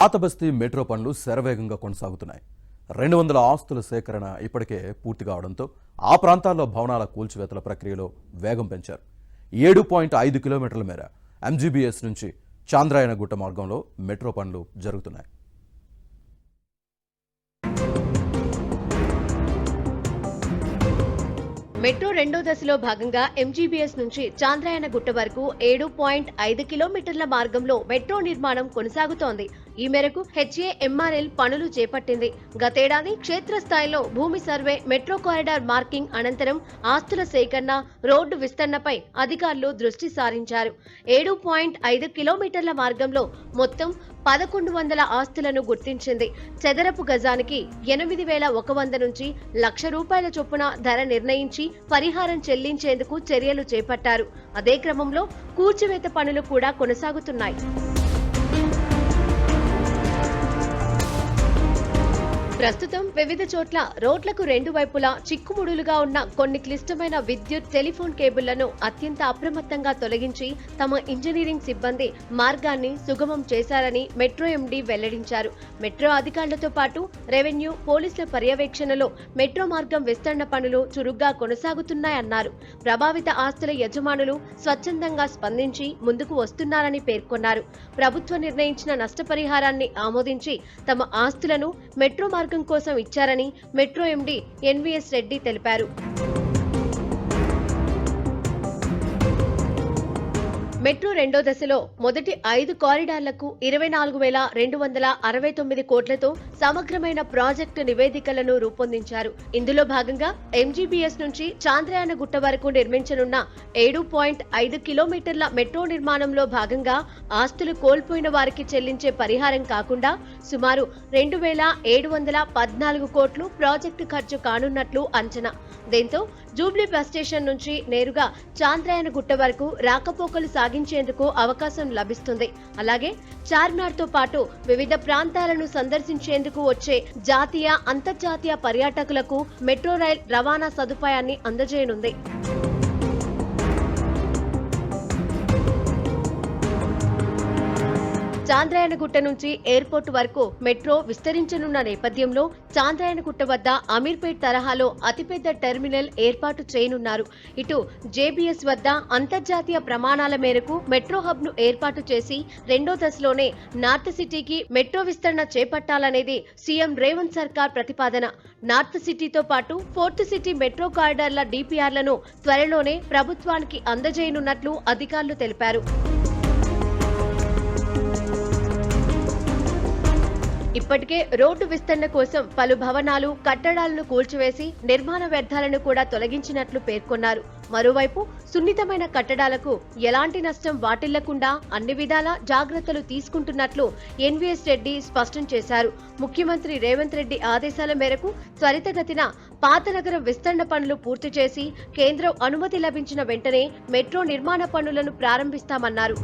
పాతబస్తీ metro పనులు శరవేగంగా కొనసాగుతున్నాయి. 200 ఆస్తుల సేకరణ ఇప్పటికే పూర్తి కావడంతో ఆ ప్రాంతాల్లో భవనాల కూల్చివేతల ప్రక్రియలో వేగం పెంచారు. 7.5 కిలోమీటర్ల మేర ఎంజీబీఎస్ నుంచి చాంద్రాయణగుట్ట మార్గంలో మెట్రో పనులు జరుగుతున్నాయి. మెట్రో రెండో దశలో భాగంగా ఎంజీబీఎస్ నుంచి చాంద్రాయణగుట్ట వరకు 7.5 కిలోమీటర్ల మార్గంలో మెట్రో నిర్మాణం కొనసాగుతోంది. ఈ మేరకు హెచ్ఏఎంఆర్ఎల్ పనులు చేపట్టింది. గతేడాది క్షేత్రస్థాయిలో భూమి సర్వే, మెట్రో కారిడార్ మార్కింగ్ అనంతరం ఆస్తుల సేకరణ, రోడ్డు విస్తరణపై అధికారులు దృష్టి సారించారు. 7.5 కిలోమీటర్ల మార్గంలో మొత్తం 1100 ఆస్తులను గుర్తించింది. చదరపు గజానికి 8,100 నుంచి ₹1,00,000 చొప్పున ధర నిర్ణయించి పరిహారం చెల్లించేందుకు చర్యలు చేపట్టారు. అదే క్రమంలో కూల్చివేత పనులు కూడా కొనసాగుతున్నాయి. ప్రస్తుతం వివిధ చోట్ల రోడ్లకు రెండు వైపులా చిక్కుముడులుగా ఉన్న కొన్ని క్లిష్టమైన విద్యుత్, టెలిఫోన్ కేబుళ్లను అత్యంత అప్రమత్తంగా తొలగించి తమ ఇంజనీరింగ్ సిబ్బంది మార్గాన్ని సుగమం చేశారని మెట్రో ఎండీ వెల్లడించారు. మెట్రో అధికారులతో పాటు రెవెన్యూ, పోలీసుల పర్యవేక్షణలో మెట్రో మార్గం విస్తరణ పనులు చురుగ్గా కొనసాగుతున్నాయన్నారు. ప్రభావిత ఆస్తుల యజమానులు స్వచ్ఛందంగా స్పందించి ముందుకు వస్తున్నారని పేర్కొన్నారు. ప్రభుత్వం నిర్ణయించిన నష్టపరిహారాన్ని ఆమోదించి తమ ఆస్తులను మెట్రో మార్గం కోసం ఇచ్చారని మెట్రో ఎండీ ఎన్వీఎస్ రెడ్డి తెలిపారు. మెట్రో రెండో దశలో మొదటి 5 కారిడార్లకు 24,269 కోట్లతో సమగ్రమైన ప్రాజెక్టు నివేదికలను రూపొందించారు. ఇందులో భాగంగా ఎంజీబీఎస్ నుంచి చాంద్రాయణగుట్ట వరకు నిర్మించనున్న 7.5 కిలోమీటర్ల మెట్రో నిర్మాణంలో భాగంగా ఆస్తులు కోల్పోయిన వారికి చెల్లించే పరిహారం కాకుండా సుమారు 2,714 కోట్లు ప్రాజెక్టు ఖర్చు కానున్నట్లు అంచనా. దీంతో జూబ్లీ బస్ స్టేషన్ నుంచి నేరుగా చాంద్రాయణగుట్ట వరకు రాకపోకలు సాగించేందుకు అవకాశం లభిస్తుంది. అలాగే చార్మినార్ తో పాటు వివిధ ప్రాంతాలను సందర్శించేందుకు వచ్చే జాతీయ, అంతర్జాతీయ పర్యాటకులకు మెట్రో రైల్ రవాణా సదుపాయాన్ని అందజేయనుంది. చాంద్రాయణగుట్ట నుంచి ఎయిర్పోర్ట్ వరకు మెట్రో విస్తరించనున్న నేపథ్యంలో చాంద్రాయణగుట్ట వద్ద అమీర్పేట్ తరహాలో అతిపెద్ద టెర్మినల్ ఏర్పాటు చేయనున్నారు. ఇటు జేబీఎస్ వద్ద అంతర్జాతీయ ప్రమాణాల మేరకు మెట్రో హబ్ ను ఏర్పాటు చేసి రెండో దశలోనే నార్త్ సిటీకి మెట్రో విస్తరణ చేపట్టాలనేది సీఎం రేవంత్ సర్కార్ ప్రతిపాదన. నార్త్ సిటీతో పాటు ఫోర్త్ సిటీ మెట్రో కారిడార్ల డీపీఆర్లను త్వరలోనే ప్రభుత్వానికి అందజేయనున్నట్లు అధికారులు తెలిపారు. ఇప్పటికే రోడ్డు విస్తరణ కోసం పలు భవనాలు, కట్టడాలను కూల్చివేసి నిర్మాణ వ్యర్థాలను కూడా తొలగించినట్లు పేర్కొన్నారు. మరోవైపు సున్నితమైన కట్టడాలకు ఎలాంటి నష్టం వాటిల్లకుండా అన్ని విధాలా జాగ్రత్తలు తీసుకుంటున్నట్లు ఎన్వీఎస్ రెడ్డి స్పష్టం చేశారు. ముఖ్యమంత్రి రేవంత్ రెడ్డి ఆదేశాల మేరకు త్వరితగతిన పాతనగరం విస్తరణ పనులు పూర్తి చేసి కేంద్రం అనుమతి లభించిన వెంటనే మెట్రో నిర్మాణ పనులను ప్రారంభిస్తామన్నారు.